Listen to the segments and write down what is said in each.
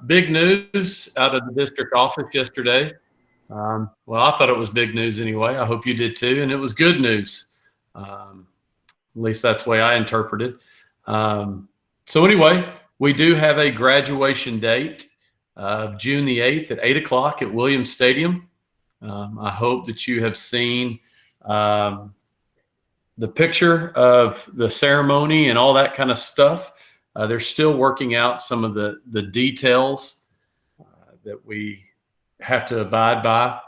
Big news out of the district office yesterday. Well, I thought it was big news anyway. I hope you did too. And it was good news. At least that's the way I interpreted. Anyway, we do have a graduation date of June the 8th at 8 o'clock at Williams Stadium. I hope that you have seen the picture of the ceremony and all that kind of stuff. They're still working out some of the details that we have to abide by,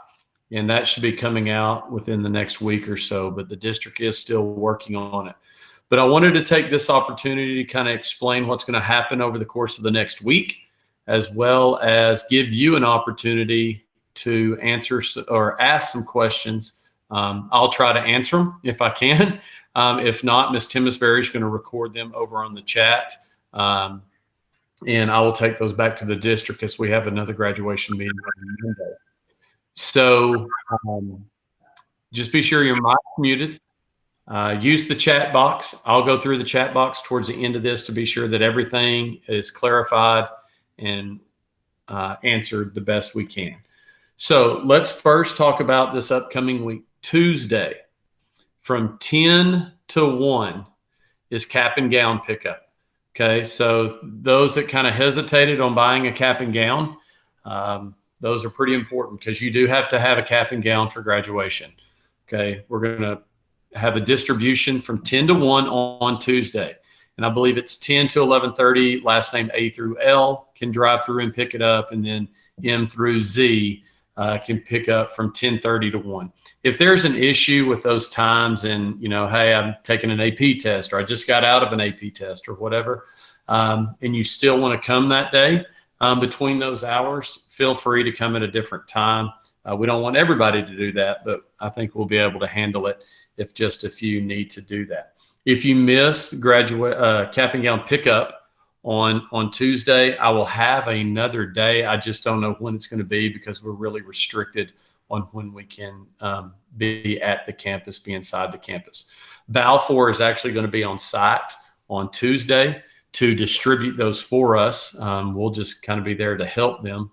and that should be coming out within the next week or so, but the district is still working on it. But I wanted to take this opportunity to kind of explain what's going to happen over the course of the next week, as well as give you an opportunity to answer or ask some questions. I'll try to answer them if I can. If not, Ms. Timmisberry is going to record them over on the chat. And I will take those back to the district as we have another graduation meeting on Monday. So just be sure your mic's muted. Use the chat box. I'll go through the chat box towards the end of this to be sure that everything is clarified and answered the best we can. So let's first talk about this upcoming week. Tuesday from 10 to 1 is cap and gown pickup. Okay, so those that kind of hesitated on buying a cap and gown, those are pretty important because you do have to have a cap and gown for graduation. Okay, we're going to have a distribution from 10 to 1 on Tuesday. And I believe it's 10 to 11:30. Last name A through L can drive through and pick it up. And then M through Z can pick up from 10:30 to 1. If there's an issue with those times and, hey, I'm taking an AP test or I just got out of an AP test or whatever, and you still want to come that day between those hours, feel free to come at a different time. We don't want everybody to do that, but I think we'll be able to handle it if just a few need to do that. If you miss graduate cap and gown pickup on Tuesday, I will have another day. I just don't know when it's going to be because we're really restricted on when we can be at the campus, be inside the campus. Balfour is actually going to be on site on Tuesday to distribute those for us. We'll just kind of be there to help them.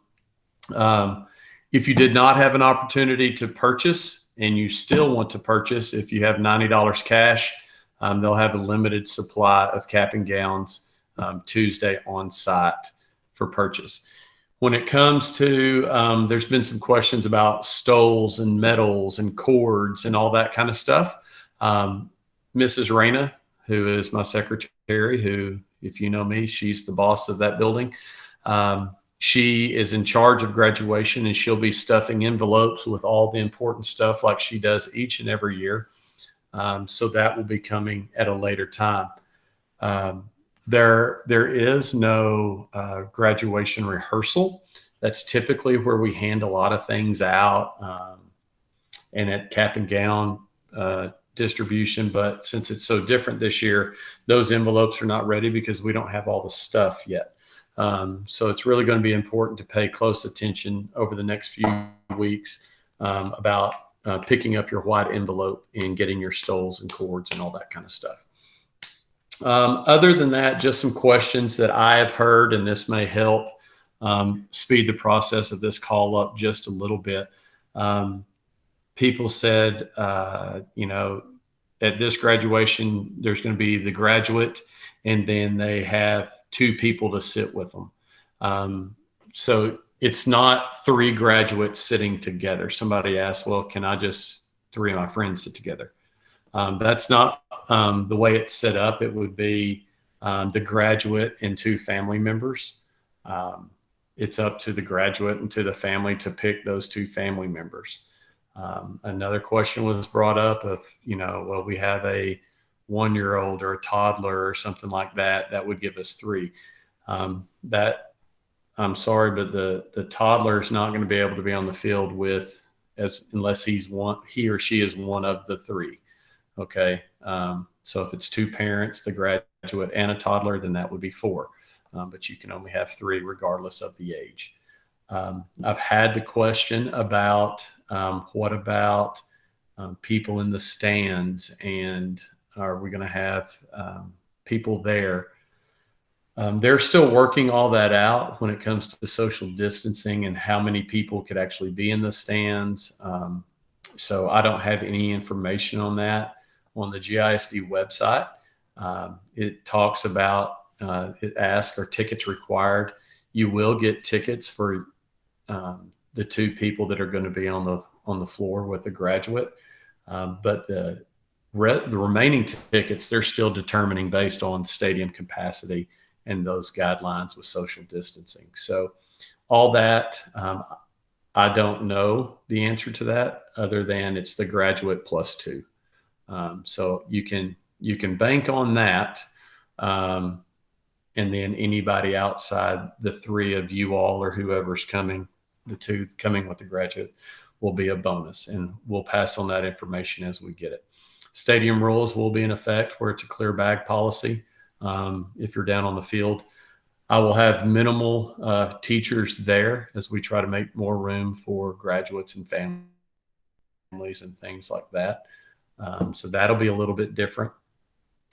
If you did not have an opportunity to purchase and you still want to purchase, if you have $90 cash, they'll have a limited supply of cap and gowns Tuesday on site for purchase. When it comes to, there's been some questions about stoles and medals and cords and all that kind of stuff. Mrs. Reyna, who is my secretary, who, if you know me, she's the boss of that building. She is in charge of graduation, and she'll be stuffing envelopes with all the important stuff like she does each and every year. So that will be coming at a later time. There is no graduation rehearsal. That's typically where we hand a lot of things out and at cap and gown distribution. But since it's so different this year, those envelopes are not ready because we don't have all the stuff yet. So it's really going to be important to pay close attention over the next few weeks about picking up your white envelope and getting your stoles and cords and all that kind of stuff. Other than that, just some questions that I have heard, and this may help speed the process of this call up just a little bit. People said, at this graduation, there's going to be the graduate, and then they have 2 people to sit with them. So it's not 3 graduates sitting together. Somebody asked, well, can I just 3 of my friends sit together? That's not the way it's set up. It would be the graduate and 2 family members. It's up to the graduate and to the family to pick those 2 family members. Another question was brought up of, well, we have a 1-year-old or a toddler or something like that. That would give us 3. I'm sorry, but the toddler is not going to be able to be on the field unless he or she is one of the 3. Okay. So if it's 2 parents, the graduate and a toddler, then that would be 4. But you can only have 3 regardless of the age. I've had the question about what about people in the stands, and are we going to have people there? They're still working all that out when it comes to social distancing and how many people could actually be in the stands. So I don't have any information on that. On the GISD website, it talks about, it asks, are tickets required? You will get tickets for the two people that are going to be on the floor with the graduate, but the remaining tickets, they're still determining based on stadium capacity and those guidelines with social distancing. So all that, I don't know the answer to that other than it's the graduate plus two. So you can bank on that. And then anybody outside the three of you all or whoever's coming, the two coming with the graduate, will be a bonus. And we'll pass on that information as we get it. Stadium rules will be in effect where it's a clear bag policy. If you're down on the field, I will have minimal teachers there as we try to make more room for graduates and families and things like that. So that'll be a little bit different.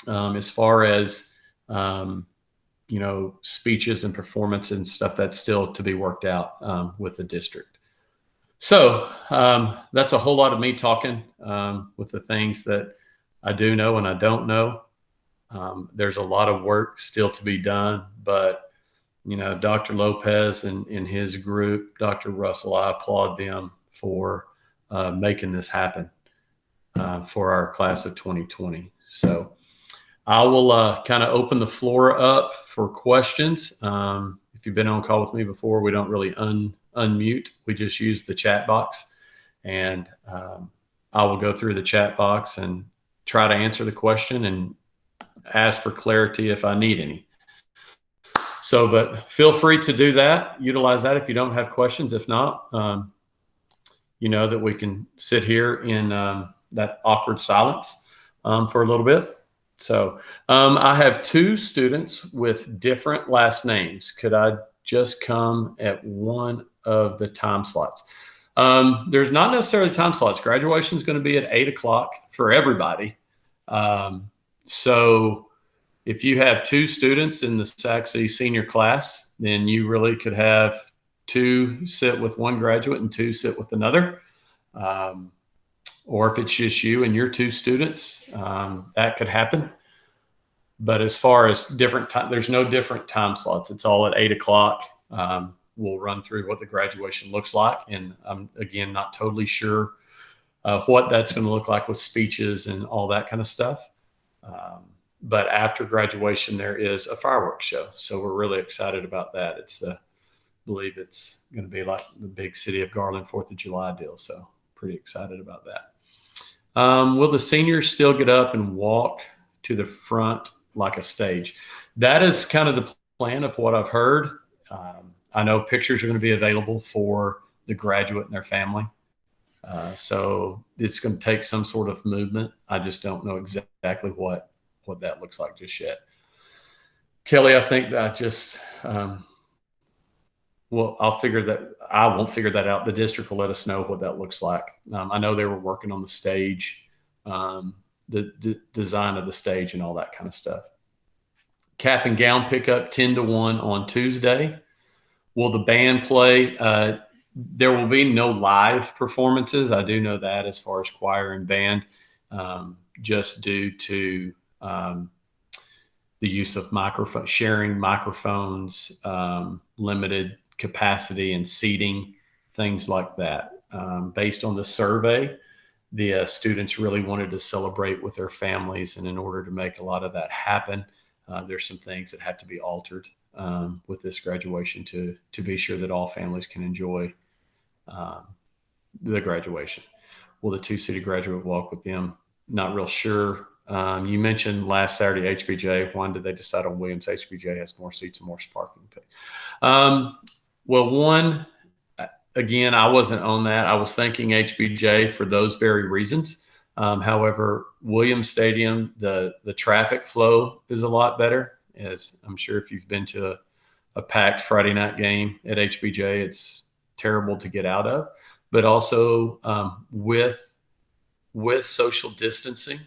As far as, speeches and performance and stuff, that's still to be worked out with the district. So that's a whole lot of me talking with the things that I do know and I don't know. There's a lot of work still to be done, but Dr. Lopez and his group, Dr. Russell, I applaud them for making this happen for our class of 2020. So I will kind of open the floor up for questions. If you've been on call with me before, we don't really unmute. We just use the chat box, and I will go through the chat box and try to answer the question and ask for clarity if I need any. So, but feel free to do that. Utilize that if you don't have questions. If not, that we can sit here in that awkward silence for a little bit. So I have two students with different last names. Could I just come at one of the time slots? There's not necessarily time slots. Graduation is going to be at 8 o'clock for everybody. So if you have two students in the Sac City senior class, then you really could have two sit with one graduate and two sit with another. Or if it's just you and your two students, that could happen. But as far as different time, there's no different time slots. It's all at 8 o'clock. We'll run through what the graduation looks like. And I'm, again, not totally sure what that's going to look like with speeches and all that kind of stuff. But after graduation, there is a fireworks show. So we're really excited about that. I believe it's going to be like the big City of Garland 4th of July deal. So pretty excited about that. Will the seniors still get up and walk to the front like a stage? That is kind of the plan of what I've heard. I know pictures are going to be available for the graduate and their family. So it's going to take some sort of movement. I just don't know exactly what that looks like just yet. Kelly, I think that just, I won't figure that out. The district will let us know what that looks like. I know they were working on the stage, the design of the stage and all that kind of stuff. Cap and gown pickup 10-1 on Tuesday. Will the band play? There will be no live performances. I do know that as far as choir and band, just due to the use of sharing microphones, limited capacity and seating, things like that. Based on the survey, the students really wanted to celebrate with their families, and in order to make a lot of that happen, there's some things that have to be altered with this graduation to be sure that all families can enjoy the graduation. Will the two-city graduate walk with them? Not real sure. You mentioned last Saturday HBJ. Why did they decide on Williams? HBJ has more seats and more parking. Well, one, again, I wasn't on that. I was thinking HBJ for those very reasons. However, Williams Stadium, the traffic flow is a lot better. As I'm sure if you've been to a packed Friday night game at HBJ, it's terrible to get out of. But also with social distancing,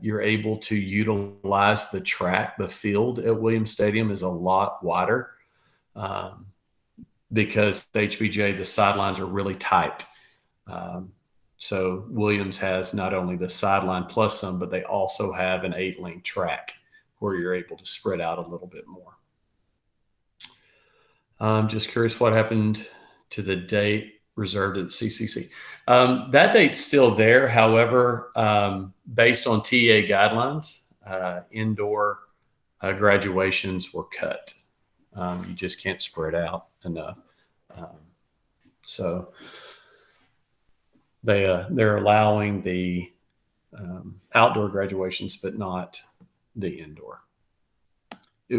You're able to utilize the track. The field at Williams Stadium is a lot wider because HBJ, the sidelines are really tight. So Williams has not only the sideline plus some, but they also have an 8-lane track where you're able to spread out a little bit more. I'm just curious what happened to the date reserved at the CCC. That date's still there. However, based on TA guidelines, indoor graduations were cut. You just can't spread out enough. So they're allowing the outdoor graduations, but not the indoor,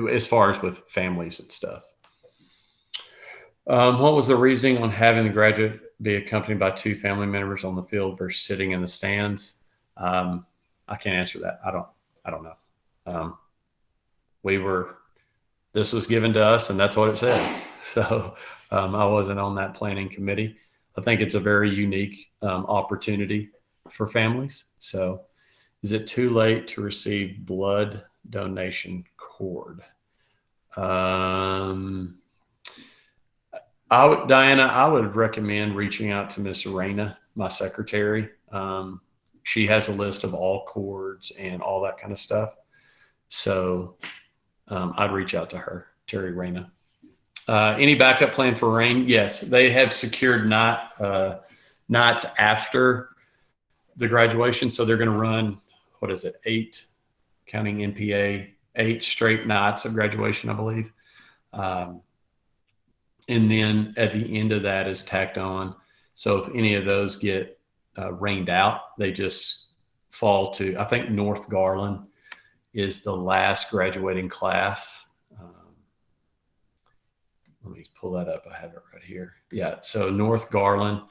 as far as with families and stuff. What was the reasoning on having the graduate be accompanied by 2 family members on the field versus sitting in the stands? I can't answer that. I don't know. This was given to us and that's what it said. So I wasn't on that planning committee. I think it's a very unique opportunity for families. So is it too late to receive blood donation cord? Diana, I would recommend reaching out to Miss Arena, my secretary. She has a list of all cords and all that kind of stuff. So I'd reach out to her, Terry Reyna. Any backup plan for rain? Yes, they have secured nights after the graduation. So they're going to run, 8, counting NPA, 8 straight nights of graduation, I believe. And then at the end of that is tacked on. So if any of those get rained out, they just fall to, I think North Garland is the last graduating class. Let me pull that up. I have it right here. Yeah. So North Garland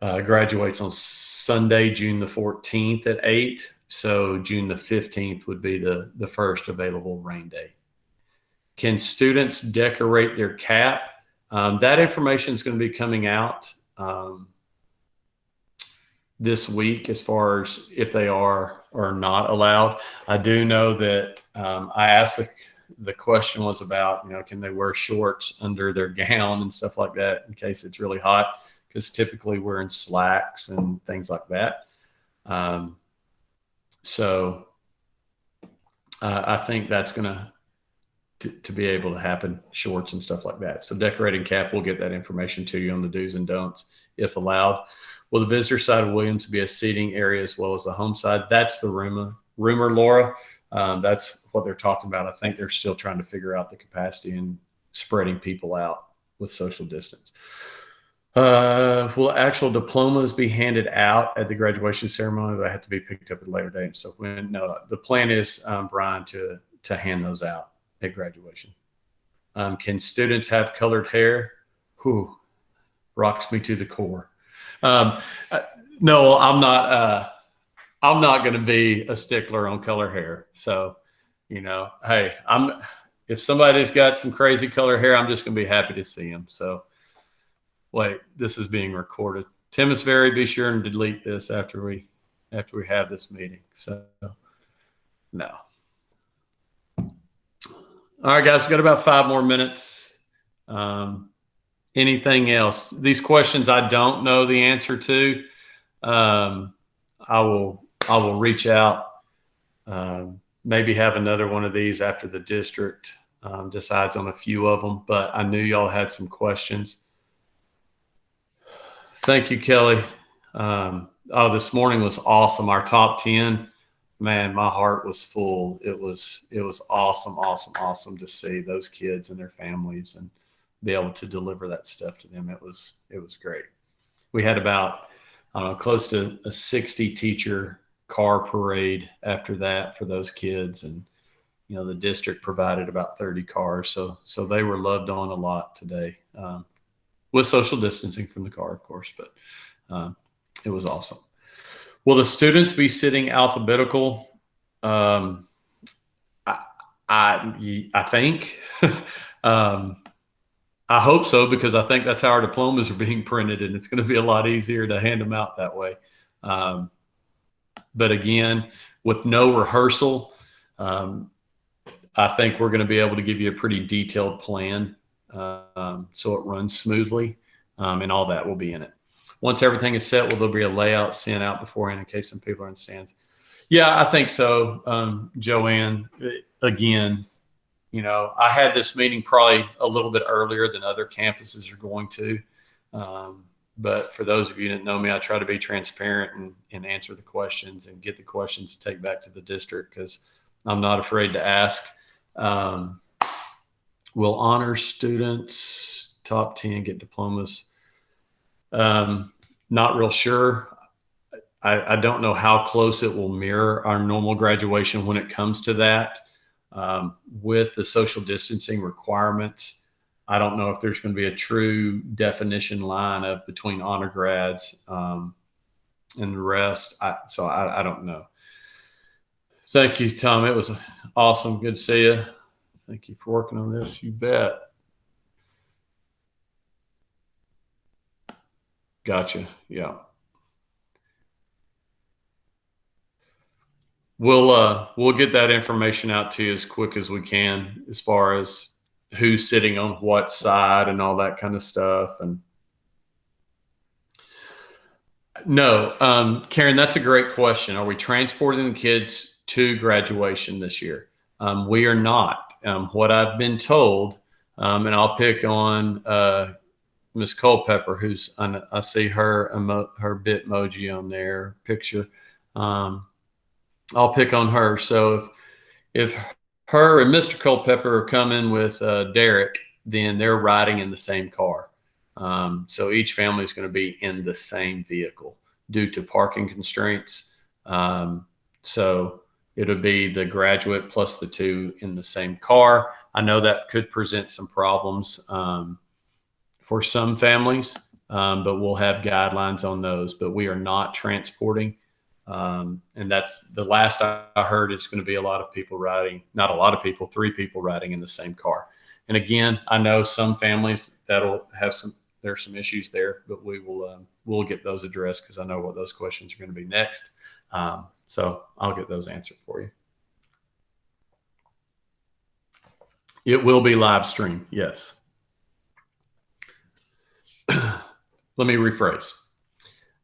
graduates on Sunday, June the 14th at 8. So June the 15th would be the first available rain day. Can students decorate their cap? That information is going to be coming out this week as far as if they are or not allowed. I do know that I asked the question was about, can they wear shorts under their gown and stuff like that in case it's really hot? Because typically we're in slacks and things like that. So I think that's going to be able to happen, shorts and stuff like that. So decorating cap, we'll get that information to you on the do's and don'ts if allowed. Will the visitor side of Williams be a seating area as well as the home side? That's the rumor, Laura. That's what they're talking about. I think they're still trying to figure out the capacity and spreading people out with social distance. Will actual diplomas be handed out at the graduation ceremony? Or do they have to be picked up at a later date? So the plan is, Brian, to hand those out at graduation. Can students have colored hair? Whew, rocks me to the core. No, I'm not. I'm not going to be a stickler on color hair. So, hey, if somebody's got some crazy color hair, I'm just going to be happy to see them. So, wait, this is being recorded. Tim is be sure and delete this after we have this meeting. So, no. All right, guys, we've got about 5 more minutes. Anything else? These questions I don't know the answer to. I will reach out, maybe have another one of these after the district decides on a few of them, but I knew y'all had some questions. Thank you, Kelly. This morning was awesome. Our top 10, man, my heart was full. It was awesome to see those kids and their families and be able to deliver that stuff to them. It was great. We had about, close to a 60 teacher car parade after that for those kids. And, the district provided about 30 cars. So they were loved on a lot today, with social distancing from the car, of course, but it was awesome. Will the students be sitting alphabetical? I think, I hope so, because I think that's how our diplomas are being printed, and it's going to be a lot easier to hand them out that way. But again, with no rehearsal, I think we're going to be able to give you a pretty detailed plan so it runs smoothly, and all that will be in it. Once everything is set, will there be a layout sent out beforehand in case some people are in stands? Yeah, I think so, Joanne. Again, you know, I had this meeting probably a little bit earlier than other campuses are going to. But for those of you that know me, I try to be transparent and answer the questions and get the questions to take back to the district, because I'm not afraid to ask. Will honor students, top 10, get diplomas? Not real sure. I don't know how close it will mirror our normal graduation when it comes to that. With the social distancing requirements, I don't know if there's going to be a true definition line of between honor grads and the rest. So I don't know. Thank you, Tom. It was awesome. Good to see you. Thank you for working on this. You bet. Gotcha. Yeah. We'll get that information out to you as quick as we can, as far as who's sitting on what side and all that kind of stuff. And no, Karen, that's a great question. Are we transporting the kids to graduation this year? We are not. What I've been told, and I'll pick on Miss Culpepper, who's I see her Bitmoji on their picture. I'll pick on her. So if her and Mr. Culpepper are coming with Derek, then they're riding in the same car. So each family is going to be in the same vehicle due to parking constraints. So it'll be the graduate plus the two in the same car. I know that could present some problems for some families, but we'll have guidelines on those. But we are not transporting. And that's the last I heard. It's going to be a lot of people riding, not a lot of people, 3 people riding in the same car. And again, I know some families that'll have there's some issues there, but we'll get those addressed, because I know what those questions are going to be next. So I'll get those answered for you. It will be live streamed. Yes. Let me rephrase.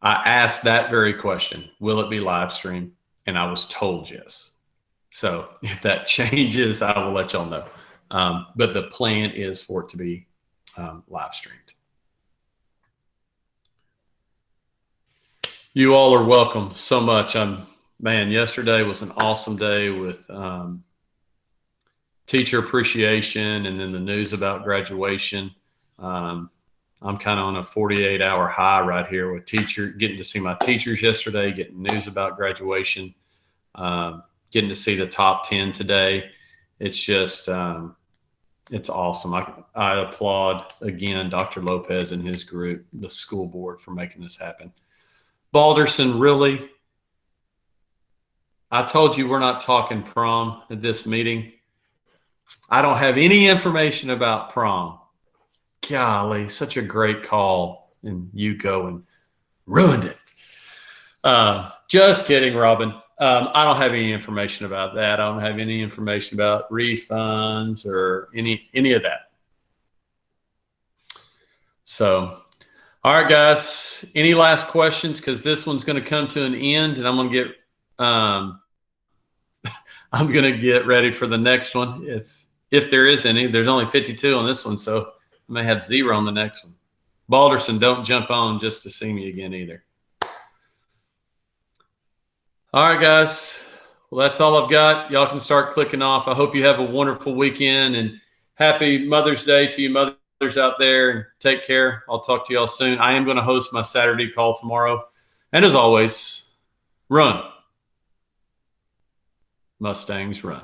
I asked that very question, will it be live streamed? And I was told yes. So if that changes, I will let y'all know. But the plan is for it to be live streamed. You all are welcome so much. Man, yesterday was an awesome day with teacher appreciation, and then the news about graduation. I'm kind of on a 48-hour high right here with getting to see my teachers yesterday, getting news about graduation, getting to see the top 10 today. It's just, it's awesome. I applaud again Dr. Lopez and his group, the school board, for making this happen. Balderson, really? I told you we're not talking prom at this meeting. I don't have any information about prom. Golly, such a great call, and you go and ruined it. Just kidding, Robin. I don't have any information about that. I don't have any information about refunds or any of that. So, all right, guys. Any last questions? Because this one's going to come to an end, and I'm going to get I'm going to get ready for the next one. If there is any, there's only 52 on this one, so I may have 0 on the next one. Balderson, don't jump on just to see me again either. All right, guys. Well, that's all I've got. Y'all can start clicking off. I hope you have a wonderful weekend, and happy Mother's Day to you mothers out there. And take care. I'll talk to y'all soon. I am going to host my Saturday call tomorrow. And as always, run. Mustangs, run.